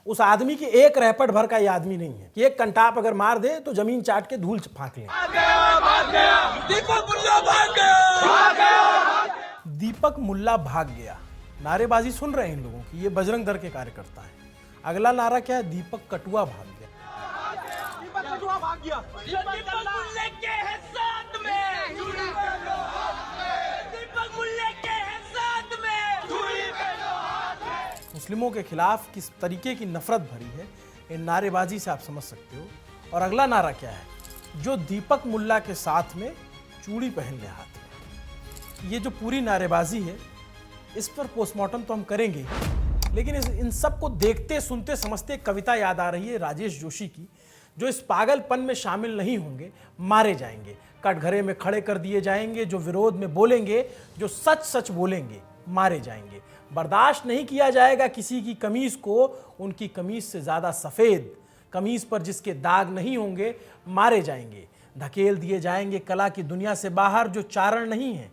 उस आदमी की एक रैपट भर का ये आदमी नहीं है कि एक कंटाप अगर मार दे तो जमीन चाट के धूल फाँक ले। दीपक मुल्ला भाग गया। नारेबाजी सुन रहे हैं इन लोगों की, ये बजरंग दल के कार्यकर्ता हैं। अगला नारा क्या है? दीपक कटुआ भाग गया। दीपक कटुआ भाग गया। दीपक मुल्ले के है साथ में। दीपक मुल्ले के है साथ में। मुस्लिमों के खिलाफ किस तरीके की नफरत भरी है इन नारेबाजी से आप समझ सकते हो। और अगला नारा क्या है? जो दीपक मुल्ला के साथ में चूड़ी पहन ले हाथ में। ये जो पूरी नारेबाजी है इस पर पोस्टमार्टम तो हम करेंगे, लेकिन इन सब को देखते सुनते समझते एक कविता याद आ रही है राजेश जोशी की। जो इस पागलपन में शामिल नहीं होंगे मारे जाएंगे, कटघरे में खड़े कर दिए जाएंगे। जो विरोध में बोलेंगे, जो सच सच बोलेंगे, मारे जाएंगे। बर्दाश्त नहीं किया जाएगा किसी की कमीज को उनकी कमीज से ज्यादा सफेद। कमीज पर जिसके दाग नहीं होंगे मारे जाएंगे। धकेल दिए जाएंगे कला की दुनिया से बाहर। जो चारण नहीं है,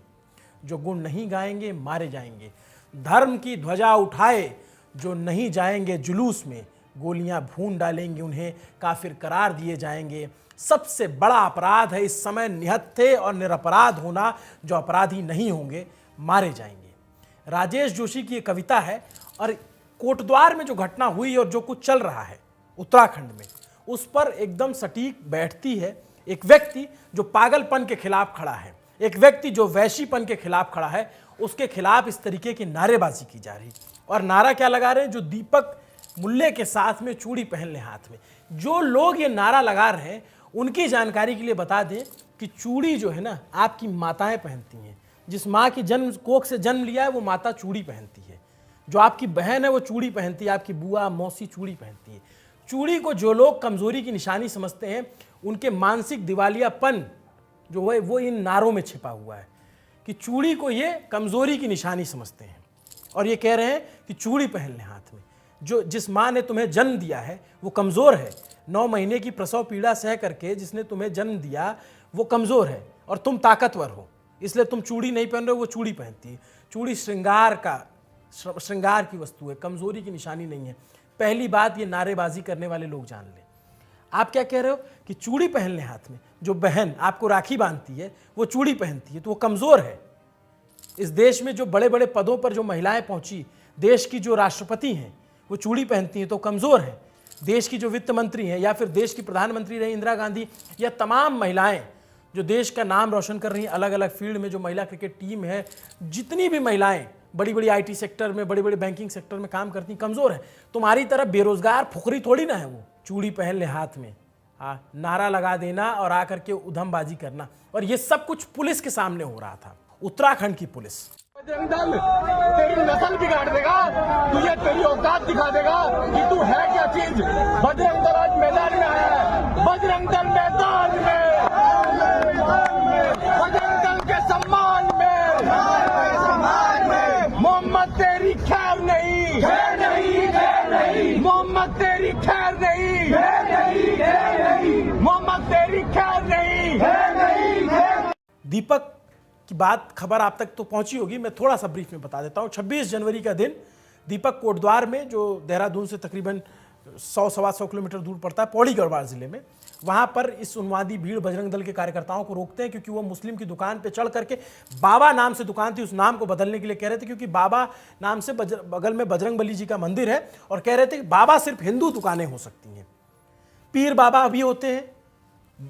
जो गुण नहीं गाएंगे, मारे जाएंगे। धर्म की ध्वजा उठाए जो नहीं जाएंगे जुलूस में, गोलियां भून डालेंगे, उन्हें काफिर करार दिए जाएंगे। सबसे बड़ा अपराध है इस समय निहत्थे और निरपराध होना। जो अपराधी नहीं होंगे मारे जाएंगे। राजेश जोशी की ये कविता है और कोटद्वार में जो घटना हुई और जो कुछ चल रहा है उत्तराखंड में, उस पर एकदम सटीक बैठती है। एक व्यक्ति जो पागलपन के खिलाफ खड़ा है, एक व्यक्ति जो वैशीपन के खिलाफ खड़ा है, उसके खिलाफ इस तरीके की नारेबाजी की जा रही। और नारा क्या लगा रहे हैं? जो दीपक मुल्ले के साथ में चूड़ी पहन ले हाथ में। जो लोग ये नारा लगा रहे हैं उनकी जानकारी के लिए बता दें कि चूड़ी जो है ना, आपकी माताएं पहनती हैं। जिस माँ की जन्म कोख से जन्म लिया है वो माता चूड़ी पहनती है। जो आपकी बहन है वो चूड़ी पहनती है, आपकी बुआ मौसी चूड़ी पहनती है। चूड़ी को जो लोग कमजोरी की निशानी समझते हैं, उनके मानसिक दिवालियापन जो है वो इन नारों में छिपा हुआ है कि चूड़ी को ये कमजोरी की निशानी समझते हैं। और ये कह रहे हैं कि चूड़ी पहन ले हाथ में। जो जिस माँ ने तुम्हें जन्म दिया है वो कमज़ोर है। 9 महीने की प्रसव पीड़ा सह करके जिसने तुम्हें जन्म दिया वो कमज़ोर है और तुम ताकतवर हो, इसलिए तुम चूड़ी नहीं पहन रहे हो, वो चूड़ी पहनती है। चूड़ी श्रृंगार की वस्तु है, कमज़ोरी की निशानी नहीं है। पहली बात ये नारेबाजी करने वाले लोग जान लें। आप क्या कह रहे हो कि चूड़ी पहन ले हाथ में। जो बहन आपको राखी बांधती है वो चूड़ी पहनती है तो वो कमज़ोर है। इस देश में जो बड़े बड़े पदों पर जो महिलाएं पहुंची, देश की जो राष्ट्रपति हैं वो चूड़ी पहनती हैं तो कमज़ोर है। देश की जो वित्त मंत्री हैं या फिर देश की प्रधानमंत्री रही इंदिरा गांधी, या तमाम महिलाएं जो देश का नाम रोशन कर रही हैं अलग अलग फील्ड में, जो महिला क्रिकेट टीम है, जितनी भी महिलाएं बड़ी बड़ी IT सेक्टर में, बड़ी बड़ी बैंकिंग सेक्टर में काम करती, कमज़ोर है। तुम्हारी तरह बेरोजगार फुकरी थोड़ी ना है वो। चूड़ी पहन ले हाथ में, नारा लगा देना और आकर के उधमबाजी करना। और ये सब कुछ पुलिस के सामने हो रहा था, उत्तराखंड की पुलिस। बजरंग दल तेरी नस्ल बिगाड़ देगा, तुझे तेरी औकात दिखा देगा कि तू है क्या चीज। बजरंग दल आज मैदान में आया है। बजरंग दल मैदान में, बजरंग दल के सम्मान में। मोहम्मद तेरी खैर नहीं, मोहम्मद तेरी खैर नहीं, मोहम्मद तेरी खैर नहीं। दीपक की बात खबर आप तक तो पहुंची होगी, मैं थोड़ा सा ब्रीफ में बता देता हूं। 26 जनवरी का दिन दीपक कोटद्वार में, जो देहरादून से तकरीबन 100-125 किलोमीटर दूर पड़ता है, पौड़ी गढ़वाल जिले में, वहां पर इस उन्मादी भीड़ बजरंग दल के कार्यकर्ताओं को रोकते हैं क्योंकि वो मुस्लिम की दुकान पे चढ़ करके, बाबा नाम से दुकान थी, उस नाम को बदलने के लिए कह रहे थे क्योंकि बाबा नाम से बगल में बजरंग बली जी का मंदिर है, और कह रहे थे कि बाबा सिर्फ हिंदू दुकानें हो सकती हैं। पीर बाबा भी होते हैं,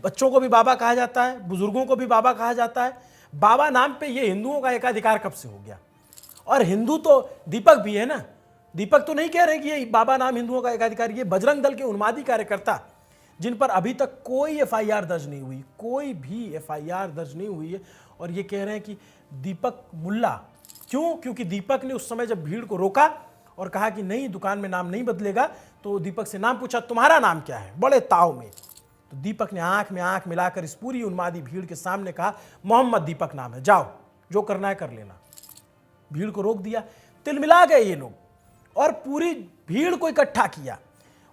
बच्चों को भी बाबा कहा जाता है, बुजुर्गों को भी बाबा कहा जाता है। बाबा नाम पे ये हिंदुओं का एकाधिकार कब से हो गया? और हिंदू तो दीपक भी है ना। दीपक तो नहीं कह रहे कि ये बाबा नाम हिंदुओं का एकाधिकार। ये बजरंग दल के उन्मादी कार्यकर्ता जिन पर अभी तक कोई FIR दर्ज नहीं हुई, कोई भी FIR दर्ज नहीं हुई है, और ये कह रहे हैं कि दीपक मुल्ला। क्यों? क्योंकि दीपक ने उस समय जब भीड़ को रोका और कहा कि नहीं, दुकान में नाम नहीं बदलेगा, तो दीपक से नाम पूछा, तुम्हारा नाम क्या है, बड़े ताव में। तो दीपक ने आंख में आंख मिलाकर इस पूरी उन्मादी भीड़ के सामने कहा, मोहम्मद दीपक नाम है, जाओ जो करना है कर लेना। भीड़ को रोक दिया। तिलमिला गए ये लोग और पूरी भीड़ को इकट्ठा किया।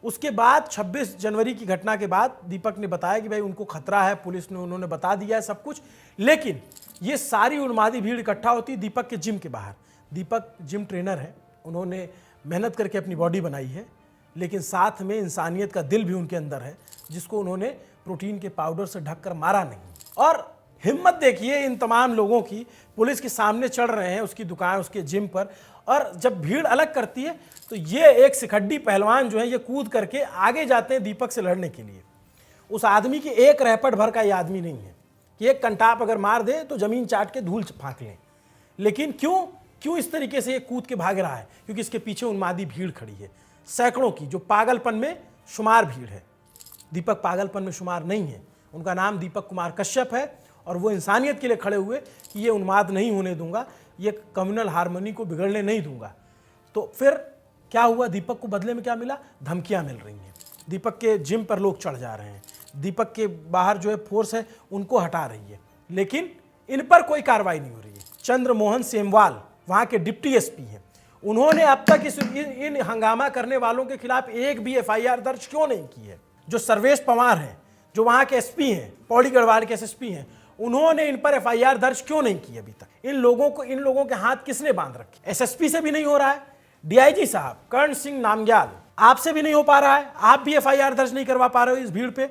उसके बाद 26 जनवरी की घटना के बाद दीपक ने बताया कि भाई उनको खतरा है, पुलिस ने उन्होंने बता दिया है सब कुछ। लेकिन ये सारी उन्मादी भीड़ इकट्ठा होती दीपक के जिम के बाहर। दीपक जिम ट्रेनर है, उन्होंने मेहनत करके अपनी बॉडी बनाई है, लेकिन साथ में इंसानियत का दिल भी उनके अंदर है, जिसको उन्होंने प्रोटीन के पाउडर से ढककर मारा नहीं। और हिम्मत देखिए इन तमाम लोगों की, पुलिस के सामने चढ़ रहे हैं उसकी दुकान, उसके जिम पर, और जब भीड़ अलग करती है तो ये एक सिखड्डी पहलवान जो है ये कूद करके आगे जाते हैं दीपक से लड़ने के लिए। उस आदमी की एक रैपट भर का ये आदमी नहीं है कि एक कंटाप अगर मार दे तो जमीन चाट के धूल फाँक लें। लेकिन क्यों इस तरीके से ये कूद के भाग रहा है? क्योंकि इसके पीछे उन्मादी भीड़ खड़ी है, सैकड़ों की, जो पागलपन में शुमार भीड़ है। दीपक पागलपन में शुमार नहीं है, उनका नाम दीपक कुमार कश्यप है, और वो इंसानियत के लिए खड़े हुए कि ये उन्माद नहीं होने दूंगा, ये कम्युनल हार्मनी को बिगड़ने नहीं दूंगा। तो फिर क्या हुआ? दीपक को बदले में क्या मिला? धमकियां मिल रही हैं। दीपक के जिम पर लोग चढ़ जा रहे हैं, दीपक के बाहर जो है फोर्स है उनको हटा रही है, लेकिन इन पर कोई कार्रवाई नहीं हो रही है। चंद्रमोहन सेमवाल वहाँ के डिप्टी एसपी हैं, उन्होंने अब तक इन हंगामा करने वालों के खिलाफ एक भी एफआईआर दर्ज क्यों नहीं की है? जो सर्वेश पवार हैं, जो वहाँ के एसपी हैं, पौड़ी गढ़वाल के एसएसपी हैं, उन्होंने इन पर एफआईआर दर्ज क्यों नहीं की अभी तक? इन लोगों के हाथ किसने बांध रखे? एसएसपी से भी नहीं हो रहा है, डीआईजी साहब कर्ण सिंह नामग्याल आपसे भी नहीं हो पा रहा है, आप भी एफआईआर दर्ज नहीं करवा पा रहे हो इस भीड़ पे।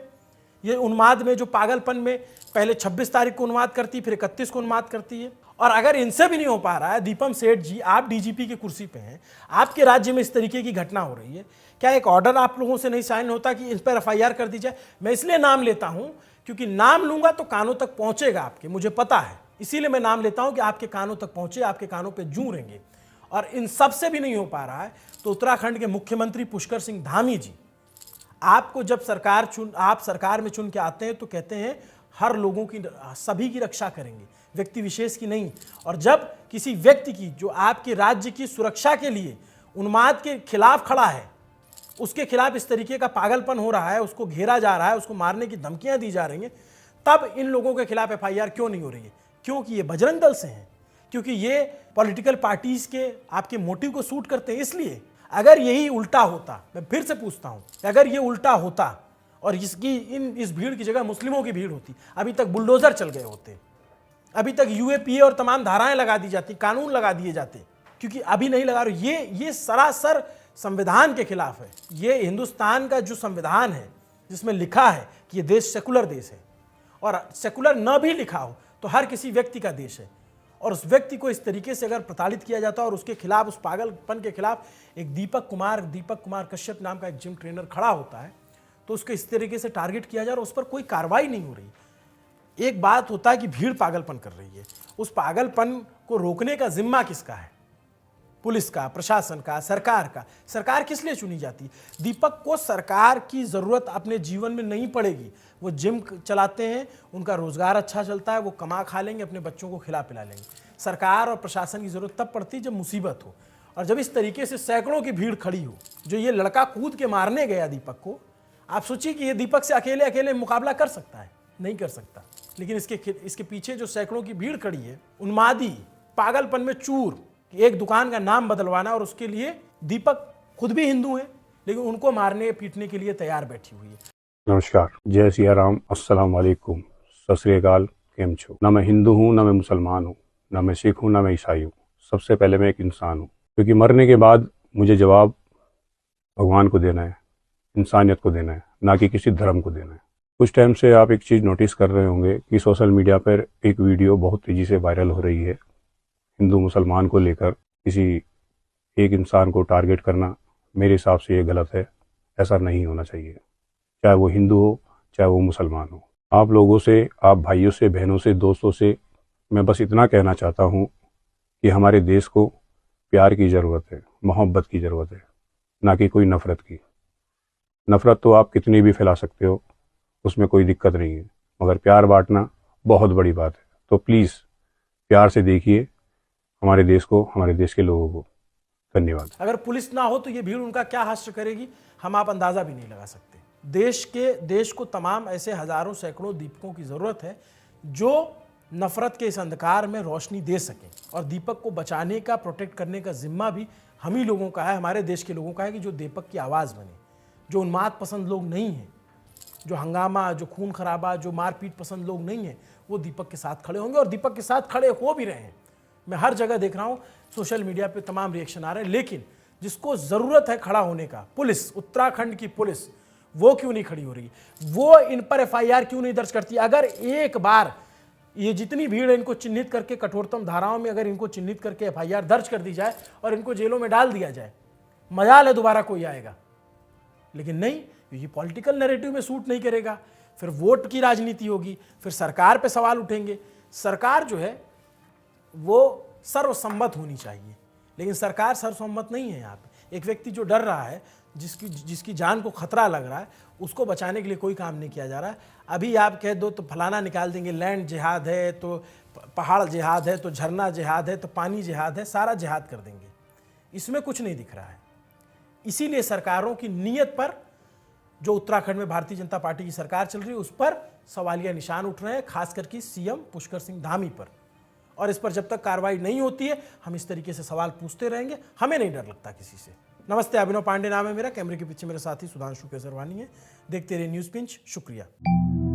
ये उन्माद में, जो पागलपन में पहले 26 तारीख को उन्माद करती, फिर 31 को उन्माद करती है। और अगर इनसे भी नहीं हो पा रहा है, दीपम सेठ जी आप डीजीपी की कुर्सी पे हैं, आपके राज्य में इस तरीके की घटना हो रही है, क्या एक ऑर्डर आप लोगों से नहीं साइन होता कि इस पर एफआईआर कर दी जाए? मैं इसलिए नाम लेता हूं क्योंकि नाम लूंगा तो कानों तक पहुंचेगा आपके, मुझे पता है, इसीलिए मैं नाम लेता हूं कि आपके कानों तक पहुंचे, आपके कानों पे जूरेंगे। और इन सब से भी नहीं हो पा रहा है तो उत्तराखंड के मुख्यमंत्री पुष्कर सिंह धामी जी, आपको जब आप सरकार में चुन के आते हैं तो कहते हैं हर लोगों की, सभी की रक्षा करेंगे, व्यक्ति विशेष की नहीं। और जब किसी व्यक्ति की, जो आपके राज्य की सुरक्षा के लिए उन्माद के खिलाफ खड़ा है, उसके खिलाफ इस तरीके का पागलपन हो रहा है, उसको घेरा जा रहा है, उसको मारने की धमकियां दी जा रही हैं, तब इन लोगों के खिलाफ एफआईआर क्यों नहीं हो रही है? क्योंकि ये बजरंग दल से हैं, क्योंकि ये पॉलिटिकल पार्टीज के आपके मोटिव को सूट करते हैं। इसलिए अगर यही उल्टा होता, मैं फिर से पूछता हूं, अगर ये उल्टा होता और इस भीड़ की जगह मुस्लिमों की भीड़ होती, अभी तक बुलडोजर चल गए होते, अभी तक यूएपीए और तमाम धाराएं लगा दी जाती, कानून लगा दिए जाते, क्योंकि अभी नहीं लगा रहे। ये सरासर संविधान के खिलाफ है। ये हिंदुस्तान का जो संविधान है जिसमें लिखा है कि ये देश सेकुलर देश है, और सेकुलर न भी लिखा हो तो हर किसी व्यक्ति का देश है, और उस व्यक्ति को इस तरीके से अगर प्रताड़ित किया जाता है और उसके खिलाफ, उस पागलपन के खिलाफ एक दीपक कुमार कश्यप नाम का एक जिम ट्रेनर खड़ा होता है, तो उसको इस तरीके से टारगेट किया जा रहा है, उस पर कोई कार्रवाई नहीं हो रही। एक बात होता है कि भीड़ पागलपन कर रही है, उस पागलपन को रोकने का जिम्मा किसका है? पुलिस का, प्रशासन का, सरकार का। सरकार किस लिए चुनी जाती है? दीपक को सरकार की जरूरत अपने जीवन में नहीं पड़ेगी, वो जिम चलाते हैं, उनका रोजगार अच्छा चलता है, वो कमा खा लेंगे, अपने बच्चों को खिला पिला लेंगे। सरकार और प्रशासन की जरूरत तब पड़ती है जब मुसीबत हो, और जब इस तरीके से सैकड़ों की भीड़ खड़ी हो। जो ये लड़का कूद के मारने गया दीपक को, आप सोचिए कि ये दीपक से अकेले अकेले मुकाबला कर सकता है? नहीं कर सकता। लेकिन इसके पीछे जो सैकड़ों की भीड़ खड़ी है, उन्मादी, पागलपन में चूर, एक दुकान का नाम बदलवाना, और उसके लिए दीपक खुद भी हिंदू हैं, लेकिन उनको मारने पीटने के लिए तैयार बैठी हुई है। नमस्कार, जय सिया राम, अस्सलाम वालेकुम, सत श्री अकाल, केम छो। ना मैं हिंदू हूँ, ना मैं मुसलमान हूँ, ना मैं सिख हूँ, ना मैं ईसाई हूँ। सबसे पहले मैं एक इंसान हूँ, क्योंकि मरने के बाद मुझे जवाब भगवान को देना है, इंसानियत को देना है, ना कि किसी धर्म को देना है। कुछ टाइम से आप एक चीज़ नोटिस कर रहे होंगे कि सोशल मीडिया पर एक वीडियो बहुत तेज़ी से वायरल हो रही है। हिंदू मुसलमान को लेकर किसी एक इंसान को टारगेट करना मेरे हिसाब से ये गलत है, ऐसा नहीं होना चाहिए। चाहे वो हिंदू हो, चाहे वो मुसलमान हो। आप लोगों से, आप भाइयों से, बहनों से, दोस्तों से मैं बस इतना कहना चाहता हूँ कि हमारे देश को प्यार की ज़रूरत है, मोहब्बत की ज़रूरत है, ना कि कोई नफ़रत की। नफ़रत तो आप कितनी भी फैला सकते हो, उसमें कोई दिक्कत नहीं है, मगर प्यार बांटना बहुत बड़ी बात है। तो प्लीज़ प्यार से देखिए हमारे देश को, हमारे देश के लोगों को। धन्यवाद। अगर पुलिस ना हो तो ये भीड़ उनका क्या हास्य करेगी, हम आप अंदाजा भी नहीं लगा सकते। देश को तमाम ऐसे हजारों सैकड़ों दीपकों की जरूरत है जो नफरत के इस अंधकार में रोशनी दे सकें, और दीपक को बचाने का, प्रोटेक्ट करने का जिम्मा भी हम ही लोगों का है, हमारे देश के लोगों का है, कि जो दीपक की आवाज़ बने। जो उन्माद पसंद लोग नहीं हैं, जो हंगामा, जो खून खराबा, जो मारपीट पसंद लोग नहीं हैं, वो दीपक के साथ खड़े होंगे, और दीपक के साथ खड़े हो भी रहे हैं। मैं हर जगह देख रहा हूँ, सोशल मीडिया पे तमाम रिएक्शन आ रहे हैं, लेकिन जिसको जरूरत है खड़ा होने का, पुलिस, उत्तराखंड की पुलिस, वो क्यों नहीं खड़ी हो रही? वो इन पर एफआईआर क्यों नहीं दर्ज करती? अगर एक बार ये जितनी भीड़ है इनको चिन्हित करके कठोरतम धाराओं में अगर इनको चिन्हित करके एफआईआर दर्ज कर दी जाए और इनको जेलों में डाल दिया जाए, मजाल है दोबारा कोई आएगा। लेकिन नहीं, ये पॉलिटिकल नैरेटिव में सूट नहीं करेगा, फिर वोट की राजनीति होगी, फिर सरकार पे सवाल उठेंगे। सरकार जो है वो सर्वसम्मत होनी चाहिए, लेकिन सरकार सर्वसम्मत नहीं है। यहाँ पे एक व्यक्ति जो डर रहा है, जिसकी जान को खतरा लग रहा है, उसको बचाने के लिए कोई काम नहीं किया जा रहा है। अभी आप कह दो तो फलाना निकाल देंगे, लैंड जिहाद है तो पहाड़ जिहाद है तो झरना जिहाद है तो पानी जिहाद है, सारा जिहाद कर देंगे। इसमें कुछ नहीं दिख रहा है। इसीलिए सरकारों की नीयत पर, जो उत्तराखंड में भारतीय जनता पार्टी की सरकार चल रही है, उस पर सवालिया निशान उठ रहे हैं, खास करके सीएम पुष्कर सिंह धामी पर। और इस पर जब तक कार्रवाई नहीं होती है, हम इस तरीके से सवाल पूछते रहेंगे। हमें नहीं डर लगता किसी से। नमस्ते, अभिनव पांडे नाम है मेरा। कैमरे के पीछे मेरे साथी सुधांशु केसरवानी है। देखते रहिए न्यूज़ पिंच। शुक्रिया।